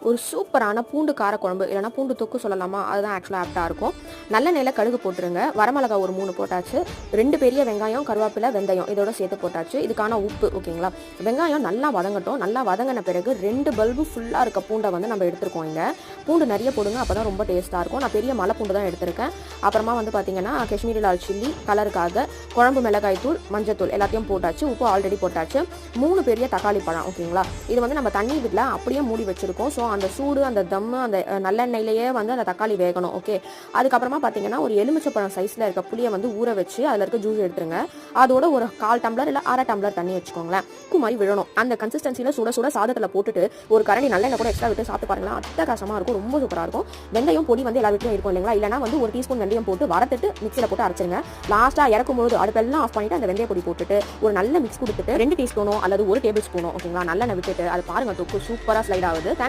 ஒரு சூப்பரான பூண்டு காரக்குழம்பு இல்லைனா பூண்டு தொக்கு சொல்லலாமா, அதுதான் ஆக்சுவலாக ஆப்டாக இருக்கும். நல்லெண்ணெயில் கடுகு போட்டுருங்க, வரமிளகா ஒரு 3 போட்டாச்சு, 2 பெரிய வெங்காயம், கருவேப்பிலை, வெந்தயம் இதோட சேர்த்து போட்டாச்சு. இதுக்கான உப்பு ஓகேங்களா. வெங்காயம் நல்லா வதங்கட்டும். நல்லா வதங்கின பிறகு 2 பல்பு ஃபுல்லாக இருக்க பூண்டை வந்து நம்ம எடுத்துருக்கோம். இங்கே பூண்டு நிறைய போடுங்க, அப்போ தான் ரொம்ப டேஸ்ட்டாக இருக்கும். நான் பெரிய மலை பூண்டு தான் எடுத்திருக்கேன். அப்புறமா வந்து பார்த்தீங்கன்னா காஷ்மீரி லால் சில்லி கலருக்காக, குழம்பு மிளகாய் தூள், மஞ்சத்தூள் எல்லாத்தையும் போட்டாச்சு. உப்பு ஆல்ரெடி போட்டாச்சு. 3 பெரிய தக்காளி பழம் ஓகேங்களா. இது வந்து நம்ம தண்ணி விடல, அப்படியே மூடி வச்சிருக்கோம். ஸோ அந்த சூடு, அந்த தம்மு, அந்த நல்லெண்ணெயிலேயே வந்து அந்த தக்காளி வேகணும். ஓகே, அதுக்கப்புறமா பார்த்தீங்கன்னா ஒரு எலுமிச்சப்பழம் சைஸில் இருக்க புளியை வந்து ஊற வச்சு அதில் இருக்க ஜூஸ் எடுத்துருங்க. அதோட ஒரு 1/4 டம்ளர் இல்லை 1/2 டம்ளர் தண்ணி வச்சுக்கோங்களேன். உப்பு மாதிரி விழணும். அந்த கன்சிஸ்டன்சியில் சுட சுட சாதத்தில் போட்டுட்டு ஒரு கரண்டி நல்லெண்ணெய் கூட எக்ஸ்ட்ரா விட்டு சாப்பிட்டு பாருங்களா, அட்டகாசமாக இருக்கும். ரொம்ப சூப்பராக இருக்கும். வெந்தயம் பொடி வந்து எல்லா வீட்லையும் இருக்கும் இல்லைங்களா. இல்லைனா வந்து 1 டீஸ்பூன் வெந்தயம் போட்டு வறுத்துட்டு மிக்சியில் போட்டு அரைச்சிருங்க. லாஸ்ட்டாக இறக்கும்போது அடுப்பெல்லாம் ஆஃப் பண்ணிட்டு அந்த வெந்தய பொடி போட்டுட்டு ஒரு நல்ல மிக்ஸ் கொடுத்துட்டு 2 டீஸ்பூனோ அல்லது 1 டேபிள் ஸ்பூனோ ஓகேங்களா நல்லெண்ணெய் விட்டுட்டு அது பாருங்க, தொக்கு சூப்பராக ஸ்லைட் ஆகுது. தேங்க்ஸ்.